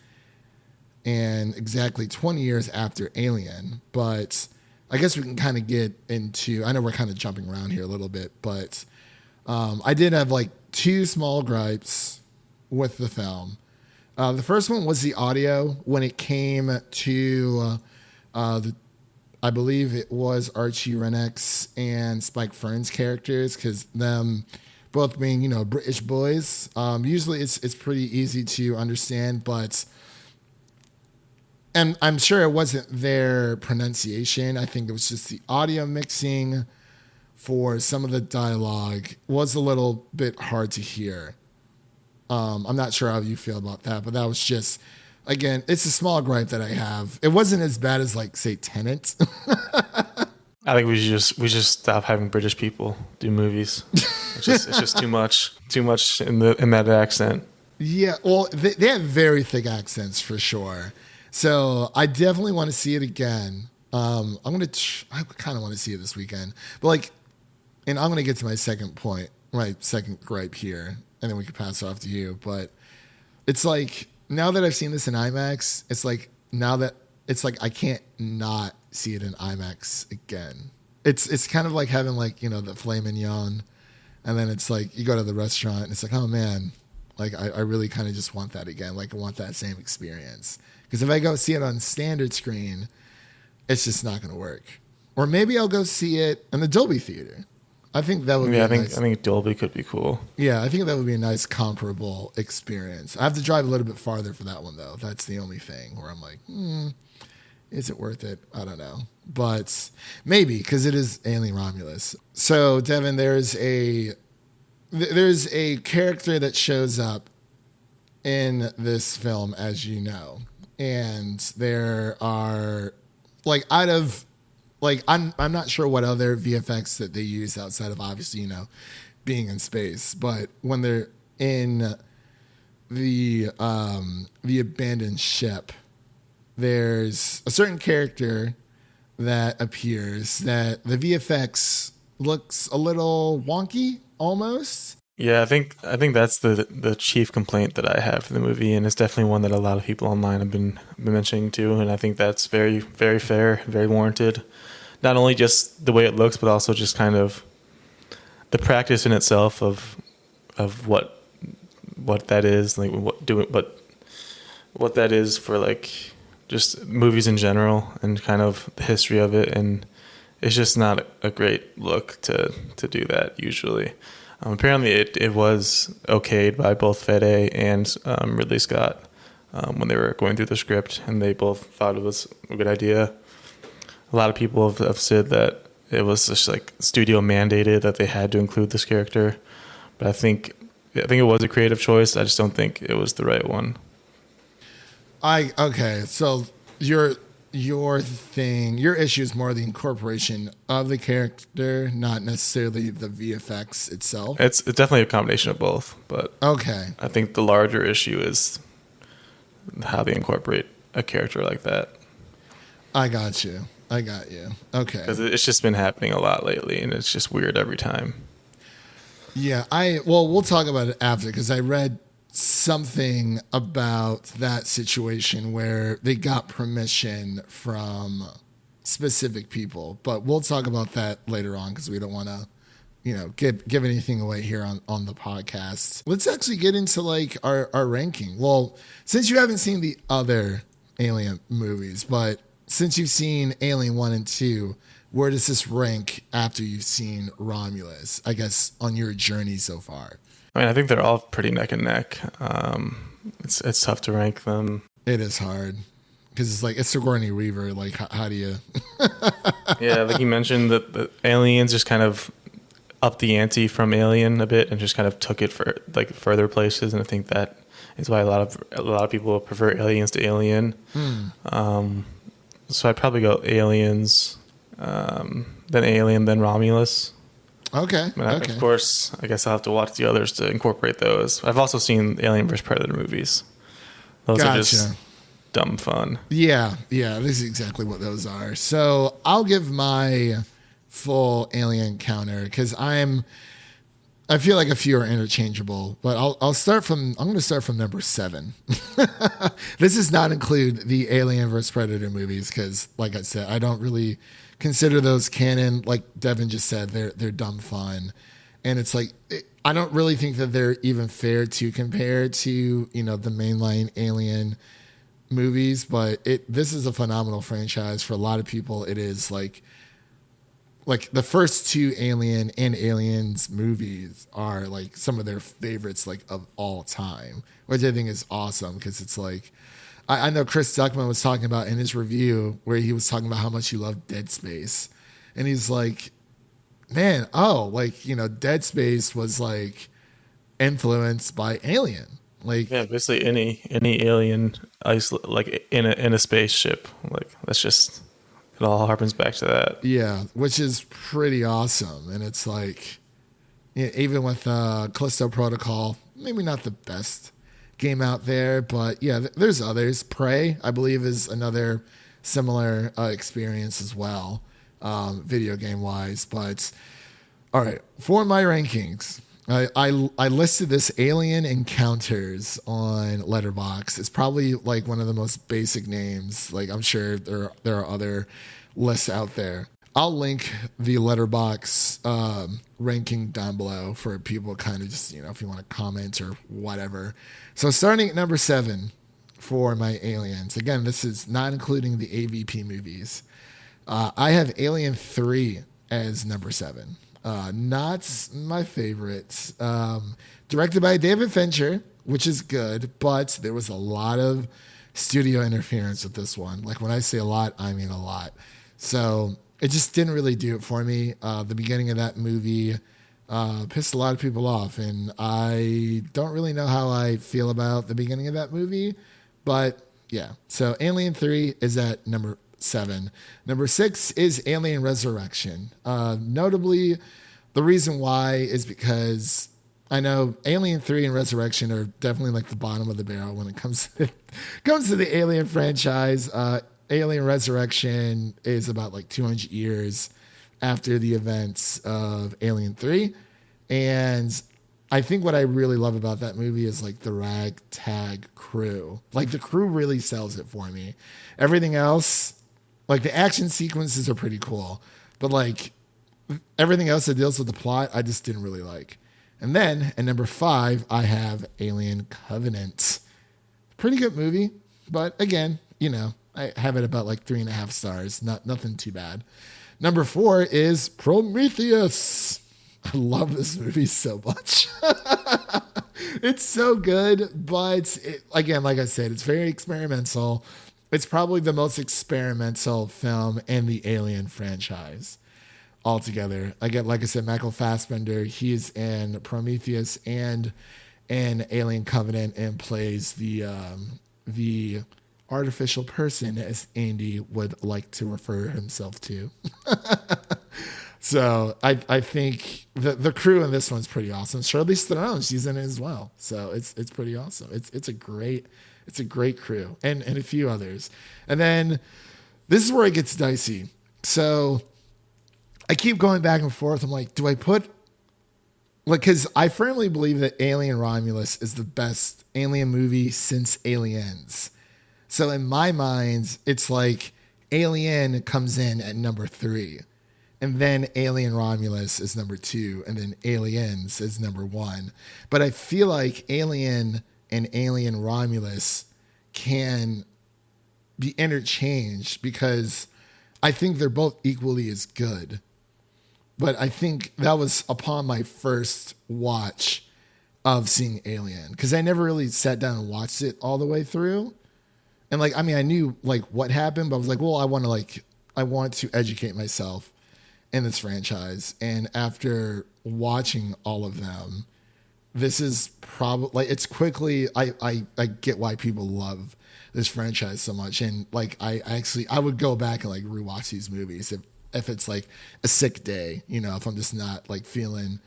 and exactly 20 years after Alien. But I guess we can kind of get into, I know we're kind of jumping around here a little bit, but I did have like two small gripes with the film. The first one was the audio when it came to I believe it was Archie Rennex and Spike Fern's characters, because them both being, British boys. Usually it's pretty easy to understand, and I'm sure it wasn't their pronunciation. I think it was just the audio mixing for some of the dialogue was a little bit hard to hear. I'm not sure how you feel about that, but that was just, again, it's a small gripe that I have. It wasn't as bad as like, say, Tenet. I think we should stop having British people do movies. It's just too much in that accent. Yeah, well, they have very thick accents for sure. So I definitely want to see it again. I kind of want to see it this weekend, but and I'm gonna get to my second point, my second gripe here, and then we can pass it off to you. But it's like, now that I've seen this in IMAX, it's like I can't not see it in IMAX again. It's kind of like having the filet mignon, and then it's like you go to the restaurant and it's like, oh man, like I really kind of just want that again. Like I want that same experience. Because if I go see it on standard screen, it's just not going to work. Or maybe I'll go see it in the Dolby Theater. I think that would be I think Dolby could be cool. Yeah, I think that would be a nice comparable experience. I have to drive a little bit farther for that one, though. That's the only thing where I'm like, is it worth it? I don't know. But maybe, because it is Alien Romulus. So, Devin, there's a there's a character that shows up in this film, as you know, and there are like I'm not sure what other VFX that they use outside of obviously being in space, but when they're in the abandoned ship, there's a certain character that appears that the VFX looks a little wonky almost. Yeah, I think that's the chief complaint that I have for the movie, and it's definitely one that a lot of people online have been mentioning too, and I think that's very, very fair, very warranted. Not only just the way it looks, but also just kind of the practice in itself of what that is, like what that is for like just movies in general and kind of the history of it, and it's just not a great look to do that usually. Apparently it was okayed by both Fede and Ridley Scott when they were going through the script, and they both thought it was a good idea. A lot of people have said that it was just like studio mandated that they had to include this character, but I think it was a creative choice. I just don't think it was the right one. Okay, so your issue is more the incorporation of the character, not necessarily the VFX itself. It's definitely a combination of both, but okay, I think the larger issue is how they incorporate a character like that. I got you. Okay, because it's just been happening a lot lately, and it's just weird every time. Yeah, we'll talk about it after, because I read something about that situation where they got permission from specific people, but we'll talk about that later on because we don't want to give anything away here on the podcast. Let's actually get into like our ranking. Well, since you haven't seen the other Alien movies, but since you've seen Alien 1 and 2, where does this rank after you've seen Romulus, I guess, on your journey so far? I mean, I think they're all pretty neck and neck. It's tough to rank them. It is hard because it's like it's Sigourney Weaver. Like, how do you? Yeah, like you mentioned, the Aliens just kind of upped the ante from Alien a bit and just kind of took it for like further places, and I think that is why a lot of people prefer Aliens to Alien. So I'd probably go Aliens, then Alien, then Romulus. Okay. Of course, I guess I'll have to watch the others to incorporate those. I've also seen Alien vs. Predator movies. Those are just dumb fun. Yeah, this is exactly what those are. So I'll give my full Alien counter because I feel like a few are interchangeable, but I'm going to start from number 7. This does not include the Alien vs. Predator movies because, like I said, I don't really consider those canon. Like Devin just said, they're dumb fun, and it's like I don't really think that they're even fair to compare to the mainline Alien movies. But this is a phenomenal franchise for a lot of people. It is like the first 2 Alien and Aliens movies are like some of their favorites like of all time, which I think is awesome because it's like. I know Chris Duckman was talking about in his review where he was talking about how much he loved Dead Space. And he's like, man, Dead Space was like influenced by Alien. Like, yeah, basically any alien like in a spaceship. Like that's just it all harpens back to that. Yeah, which is pretty awesome. And it's like even with Callisto Protocol, maybe not the best game out there, but yeah, there's others. Prey, I believe, is another similar experience as well, video game wise. But all right, for my rankings, I listed this Alien Encounters on Letterboxd. It's probably like one of the most basic names. Like I'm sure there are other lists out there. I'll link the Letterboxd ranking down below for people kind of just, if you want to comment or whatever. So starting at number 7 for my Aliens. Again, this is not including the AVP movies. I have Alien 3 as number 7. Not my favorite. Directed by David Fincher, which is good, but there was a lot of studio interference with this one. Like when I say a lot, I mean a lot. So it just didn't really do it for me. The beginning of that movie Pissed a lot of people off, and I don't really know how I feel about the beginning of that movie, but yeah. So Alien 3 is at number 7. Number 6 is Alien Resurrection. Notably, the reason why is because I know Alien 3 and Resurrection are definitely like the bottom of the barrel when it comes to the Alien franchise. Alien Resurrection is about like 200 years after the events of Alien 3. And I think what I really love about that movie is like the ragtag crew. Like the crew really sells it for me. Everything else, like the action sequences are pretty cool, but like everything else that deals with the plot, I just didn't really like. And then at number 5, I have Alien Covenant. Pretty good movie, but again, I have it about like 3.5 stars. Nothing too bad. Number 4 is Prometheus. I love this movie so much. It's so good, but again, like I said, it's very experimental. It's probably the most experimental film in the Alien franchise altogether. Again, like I said, Michael Fassbender, he's in Prometheus and in Alien Covenant and plays the artificial person, as Andy would like to refer himself to. So I think the crew in this one's pretty awesome. Charlize Theron, she's in it as well. So it's pretty awesome. It's a great crew and a few others. And then this is where it gets dicey. So I keep going back and forth. I'm like, do I put, like, because I firmly believe that Alien Romulus is the best Alien movie since Aliens. So in my mind, it's like Alien comes in at number 3, and then Alien Romulus is number 2, and then Aliens is number 1. But I feel like Alien and Alien Romulus can be interchanged because I think they're both equally as good. But I think that was upon my first watch of seeing Alien, because I never really sat down and watched it all the way through. And like, I mean, I knew like what happened, but I was like, well, I want to educate myself in this franchise. And after watching all of them, this is probably like, it's quickly, I get why people love this franchise so much. And like, I would go back and like rewatch these movies if it's like a sick day, if I'm just not like feeling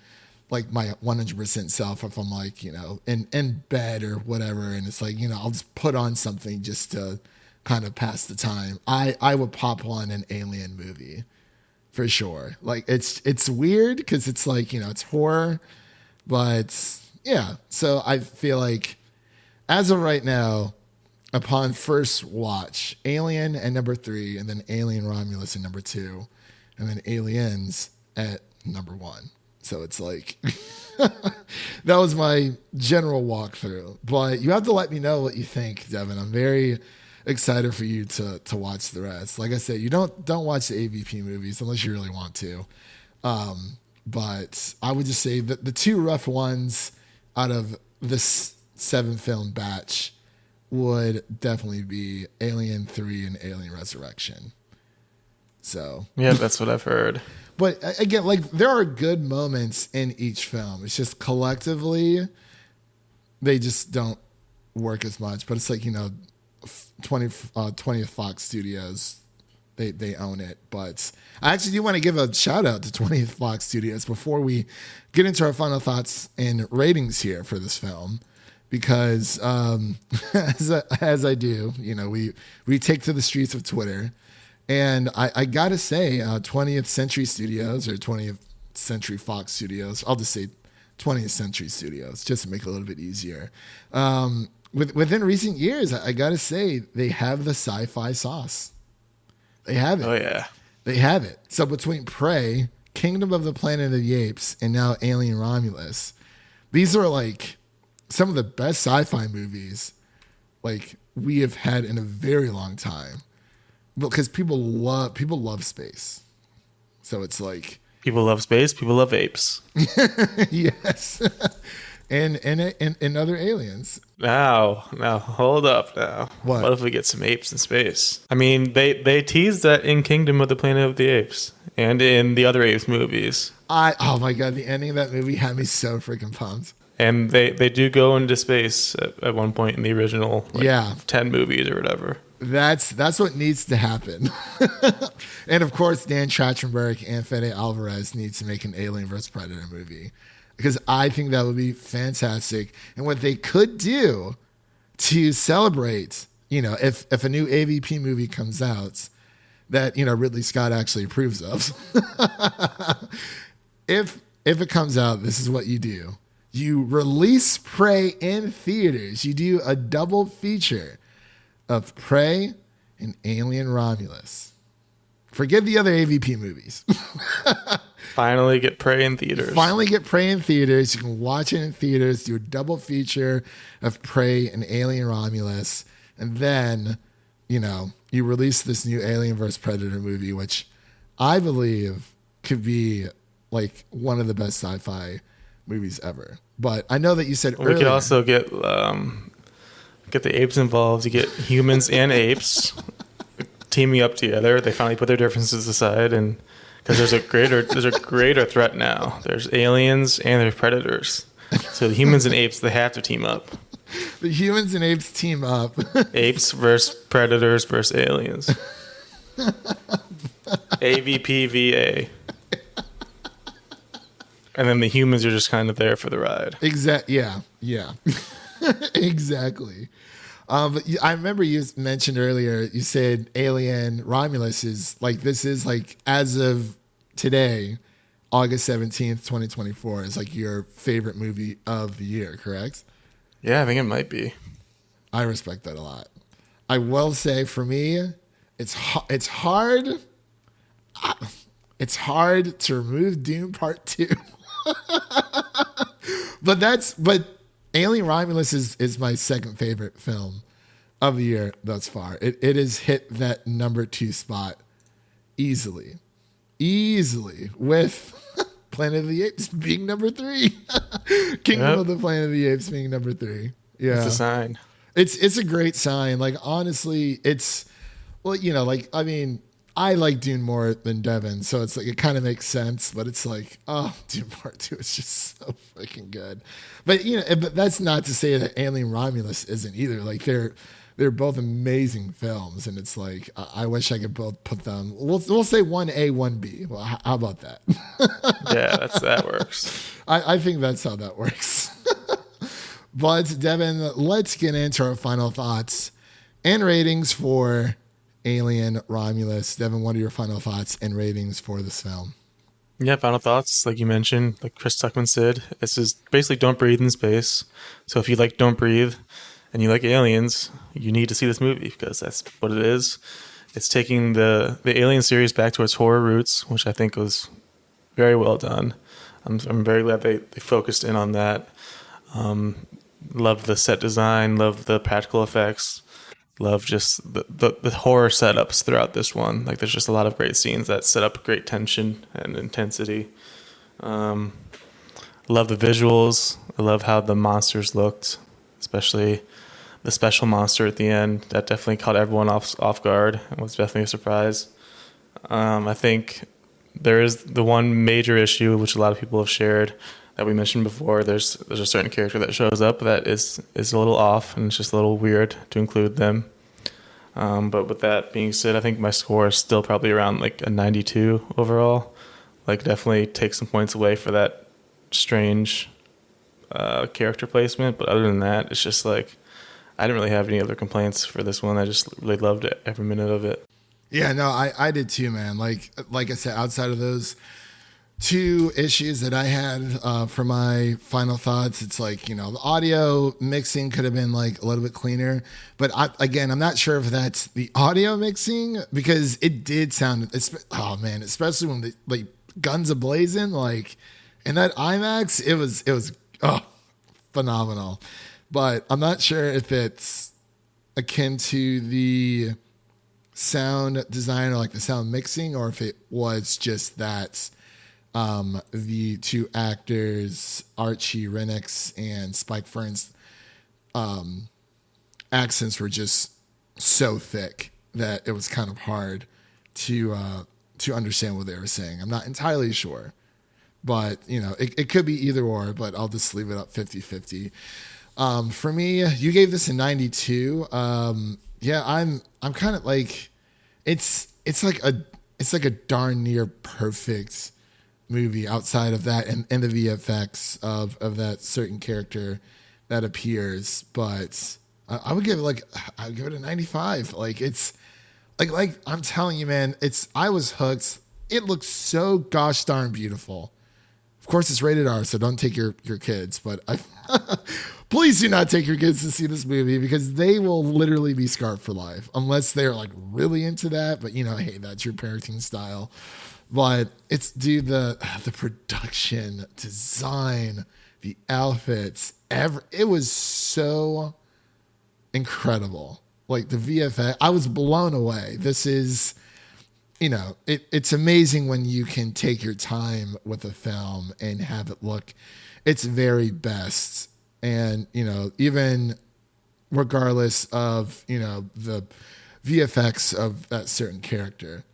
like my 100% self, if I'm like, in bed or whatever. And it's like, I'll just put on something just to kind of pass the time. I would pop on an Alien movie for sure. Like it's weird because it's like, it's horror, but yeah. So I feel like as of right now, upon first watch, Alien at number 3, and then Alien Romulus at number 2, and then Aliens at number 1. So it's like, that was my general walkthrough. But you have to let me know what you think, Devin. I'm very excited for you to watch the rest. Like I said, you don't watch the AVP movies unless you really want to. But I would just say that the 2 rough ones out of this 7-film batch would definitely be Alien 3 and Alien Resurrection. So yeah, that's what I've heard. But again, like there are good moments in each film. It's just collectively, they just don't work as much. But it's like, 20th Fox Studios, they own it. But I actually do want to give a shout out to 20th Fox Studios before we get into our final thoughts and ratings here for this film. Because as I do, we take to the streets of Twitter. And I got to say, 20th Century Studios or 20th Century Fox Studios, I'll just say 20th Century Studios, just to make it a little bit easier. Within recent years, I got to say, they have the sci-fi sauce. They have it. Oh, yeah. They have it. So between Prey, Kingdom of the Planet of the Apes, and now Alien Romulus, these are like some of the best sci-fi movies like we have had in a very long time. Because people love space. So it's like people love space, people love apes. Yes. and other aliens. Now, hold up now. What if we get some apes in space? I mean, they teased that in Kingdom of the Planet of the Apes. and in the other Apes movies. Oh my God, the ending of that movie had me so freaking pumped. And they do go into space at one point in the original 10 movies or whatever. That's what needs to happen. And of course, Dan Trachtenberg and Fede Alverez needs to make an Alien vs. Predator movie, because I think that would be fantastic. And what they could do to celebrate, if a new AVP movie comes out that, Ridley Scott actually approves of, if it comes out, this is what you do. You release Prey in theaters. You do a double feature of Prey and Alien Romulus. Forget the other AVP movies. Finally get Prey in theaters. You can watch it in theaters, do a double feature of Prey and Alien Romulus, and then, you release this new Alien vs. Predator movie, which I believe could be like one of the best sci-fi movies ever. But I know that you said earlier. We could also get the apes involved. You get humans and apes teaming up together. They finally put their differences aside, and because there's a greater threat now. There's aliens and there's predators. So the humans and apes, they have to team up. The humans and apes team up. Apes versus predators versus aliens. AVPVA. And then the humans are just kind of there for the ride. Yeah. Exactly. But I remember you mentioned earlier, you said Alien Romulus is like, this is like, as of today, August 17th, 2024, is like your favorite movie of the year, correct? Yeah, I think it might be. I respect that a lot. I will say, for me, it's hard. It's hard to remove Dune Part 2. But Alien Romulus is my second favorite film of the year thus far. It has hit that number 2 spot easily, with Planet of the Apes being number 3. Kingdom of the Planet of the Apes being number 3. Yeah, it's a sign. It's a great sign. Like, honestly, I like Dune more than Devin, so it's like, it kind of makes sense, but it's like, Dune Part 2 is just so freaking good. But but that's not to say that Alien Romulus isn't either. Like, they're both amazing films, and it's like, I wish I could both put them. We'll say 1A, 1B. Well, how about that? Yeah, that works. I think that's how that works. But Devin, let's get into our final thoughts and ratings for Alien Romulus. Devin, what are your final thoughts and ratings for this film? Yeah, final thoughts, like you mentioned, like Chris Tuckman said, this is basically Don't Breathe in space. So if you like Don't Breathe and you like aliens, you need to see this movie, because that's what it is. It's taking the Alien series back to its horror roots, which I think was very well done. I'm very glad they focused in on that. Love the set design, love the practical effects. Love just the horror setups throughout this one. Like, there's just a lot of great scenes that set up great tension and intensity. Love the visuals. I love how the monsters looked, especially the special monster at the end. That definitely caught everyone off guard and was definitely a surprise. I think there is the one major issue, which a lot of people have shared, that we mentioned before. There's a certain character that shows up that is a little off, and it's just a little weird to include them. But with that being said, I think my score is still probably around like a 92 overall. Like, definitely take some points away for that strange character placement. But other than that, it's just like, I didn't really have any other complaints for this one. I just really loved every minute of it. Yeah, no, I did too, man. Like I said, outside of those 2 issues that I had for my final thoughts, it's like, the audio mixing could have been like a little bit cleaner. But I'm not sure if that's the audio mixing, because it did sound, especially when the like guns a-blazing, like in that IMAX, it was phenomenal. But I'm not sure if it's akin to the sound design or like the sound mixing, or if it was just that the 2 actors, Archie Rennick's and Spike Fern's accents were just so thick that it was kind of hard to to understand what they were saying. I'm not entirely sure, but it could be either or, but I'll just leave it up 50-50. For me, you gave this a 92. Yeah, I'm kind of like, it's like a darn near perfect movie outside of that and the VFX of that certain character that appears. But I would give it a 95. Like, it's like I'm telling you, man, I was hooked. It looks so gosh darn beautiful. Of course, it's rated R, so don't take your kids. But please do not take your kids to see this movie, because they will literally be scarred for life unless they're like really into that. But hey, that's your parenting style. But it's, dude, the production, design, the outfits, it was so incredible. Like the VFX, I was blown away. This is, it's amazing when you can take your time with a film and have it look its very best. And, even regardless of, the VFX of that certain character.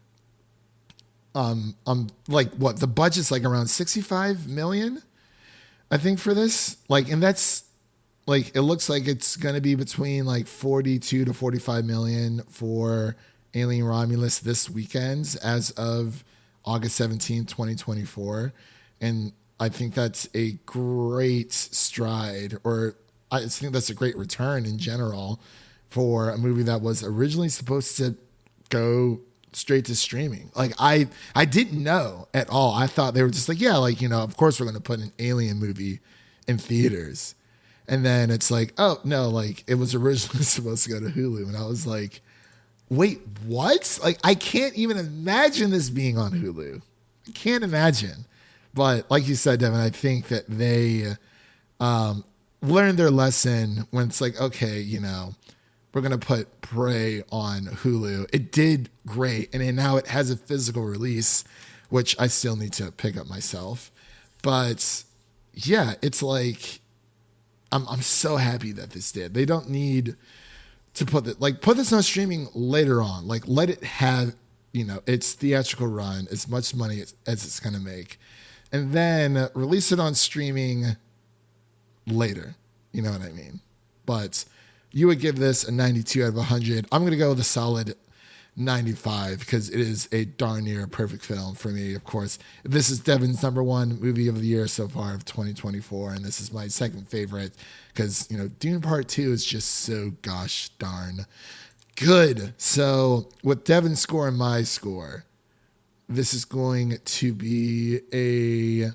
Like what the budget's like around 65 million, I think, for this. Like, and that's like, it looks like it's going to be between like 42 to 45 million for Alien Romulus this weekend as of August 17th, 2024. And I think that's a great stride, or I think that's a great return in general for a movie that was originally supposed to go straight to streaming. Like, I didn't know at all. I thought they were just like, yeah, like, of course we're going to put an Alien movie in theaters. And then it's like, oh no, like it was originally supposed to go to Hulu. And I was like, wait, what? Like, I can't even imagine this being on Hulu. I can't imagine. But like you said, Devin, I think that they learned their lesson when it's like, okay, we're going to put Prey on Hulu. It did great. And now it has a physical release, which I still need to pick up myself. But yeah, it's like, I'm so happy that this did. They don't need to put this on streaming later on. Like, let it have, its theatrical run, as much money as it's going to make. And then release it on streaming later. You know what I mean? But you would give this a 92 out of 100. I'm going to go with a solid 95 because it is a darn near perfect film for me. Of course, this is Devin's number one movie of the year so far of 2024. And this is my second favorite because, Dune Part 2 is just so gosh darn good. So with Devin's score and my score, this is going to be a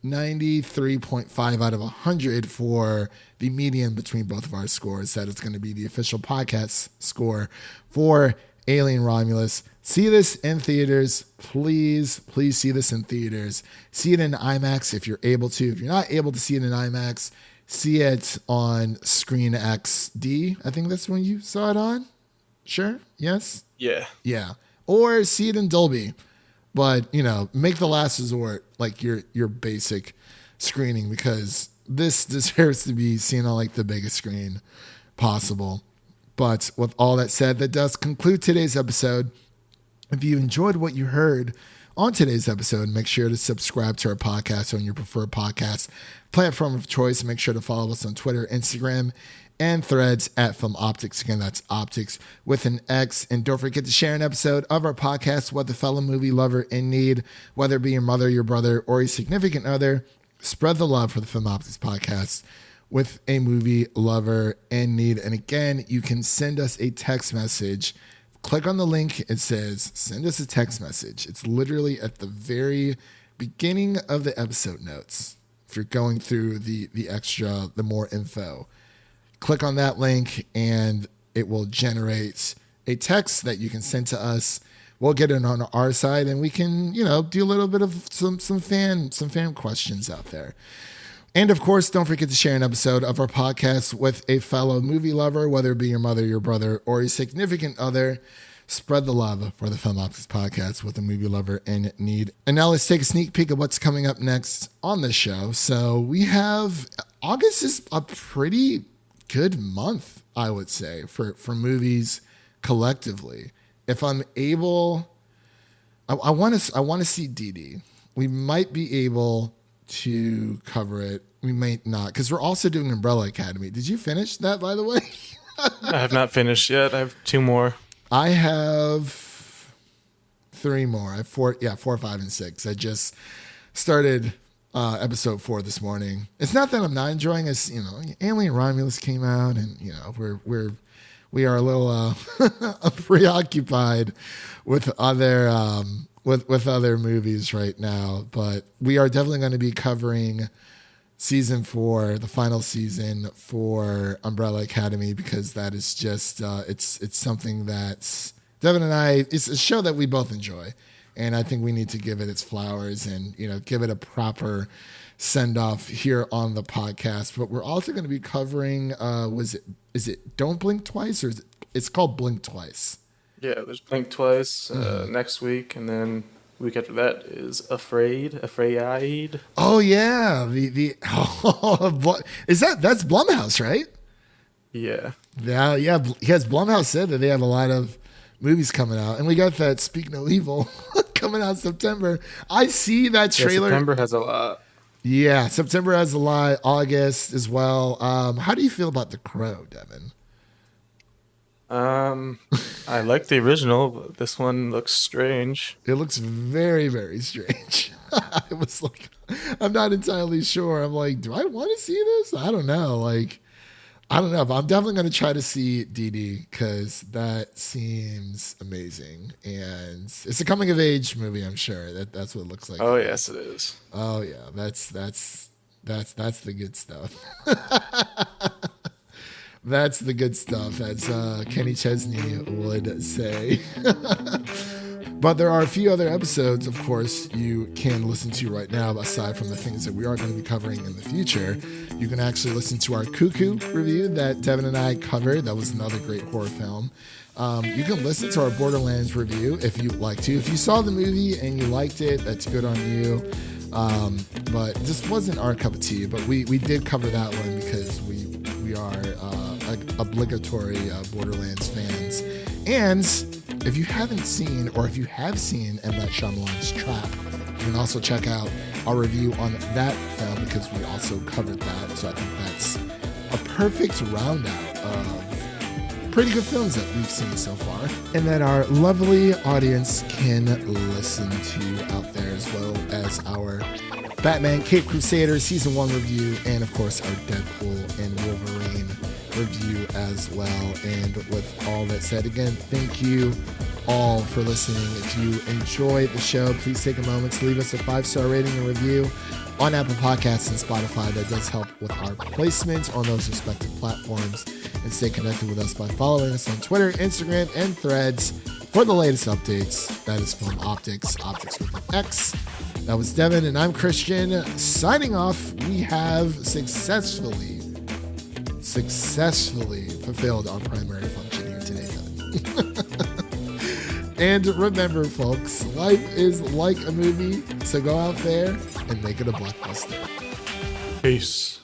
93.5 out of 100 for the median between both of our scores. That is going to be the official podcast score for Alien Romulus. See this in theaters. Please see this in theaters. See it in IMAX if you're able to. If you're not able to see it in IMAX, see it on Screen XD. I think that's when you saw it on. Sure? Yes? Yeah. Or see it in Dolby. But, make the last resort like your basic screening, because this deserves to be seen on like the biggest screen possible. But with all that said, that does conclude today's episode. If you enjoyed what you heard on today's episode, make sure to subscribe to our podcast on your preferred podcast platform of choice. Make sure to follow us on Twitter, Instagram, and Threads at Film Optix. Again, that's Optix with an X. And don't forget to share an episode of our podcast with a fellow movie lover in need, whether it be your mother, your brother, or a significant other. Spread the love for the Film Optix podcast with a movie lover in need. And again, you can send us a text message. Click on the link. It says, send us a text message. It's literally at the very beginning of the episode notes. If you're going through the more info, click on that link and it will generate a text that you can send to us. We'll get it on our side and we can, do a little bit of some fan questions out there. And of course, don't forget to share an episode of our podcast with a fellow movie lover, whether it be your mother, your brother, or a significant other. Spread the love for the Film Optix podcast with a movie lover in need. And now let's take a sneak peek of what's coming up next on the show. So we have, August is a pretty good month, I would say, for movies collectively. If I'm able, I want to see DD. We might be able to cover it. We might not, because we're also doing Umbrella Academy. Did you finish that, by the way? I have not finished yet. I have 2 more. I have 3 more. I have 4, 5, and 6. I just started episode 4 this morning. It's not that I'm not enjoying it. Alien Romulus came out, and we are a little preoccupied with other with other movies right now. But we are definitely going to be covering season 4, the final season for Umbrella Academy, because that is just it's something that's Devin and I. It's a show that we both enjoy, and I think we need to give it its flowers and give it a proper send off here on the podcast. But we're also going to be covering is it Don't Blink Twice, or it's called Blink Twice? Yeah, there's Blink Twice next week, and then week after that is Afraid. Oh yeah, that's Blumhouse, right? Yeah. Yeah. Because Blumhouse said that they have a lot of movies coming out, and we got that Speak No Evil coming out September. I see that trailer. Yeah, September has a lot. Yeah, September has a lot. August as well. How do you feel about The Crow, Devin? I like the original, but this one looks strange. It looks very, very strange. I was like, I'm not entirely sure. I'm like, do I want to see this? I don't know. I don't know, but I'm definitely going to try to see DD, because that seems amazing. And it's a coming of age movie, I'm sure. That's what it looks like. Oh, yes, it is. Oh, yeah. That's the good stuff. That's the good stuff, as Kenny Chesney would say. But there are a few other episodes, of course, you can listen to right now, aside from the things that we are going to be covering in the future. You can actually listen to our Cuckoo review that Devin and I covered. That was another great horror film. You can listen to our Borderlands review if you'd like to. If you saw the movie and you liked it, that's good on you. But this wasn't our cup of tea, but we did cover that one because we are obligatory Borderlands fans. And if you haven't seen, or if you have seen M. Night Shyamalan's Trap, you can also check out our review on that film, because we also covered that. So I think that's a perfect roundout of pretty good films that we've seen so far, and that our lovely audience can listen to out there, as well as our Batman Cape Crusader Season 1 review, and of course our Deadpool and Wolverine review as well. And with all that said, again, thank you all for listening. If you enjoy the show, please take a moment to leave us a 5-star rating and review on Apple Podcasts and Spotify. That does help with our placement on those respective platforms. And stay connected with us by following us on Twitter, Instagram, and Threads for the latest updates. That is from Optix with an X. That was Devin, and I'm Christian. Signing off. We have successfully fulfilled our primary function here today, Devin. And remember, folks, life is like a movie, so go out there and make it a blockbuster. Peace.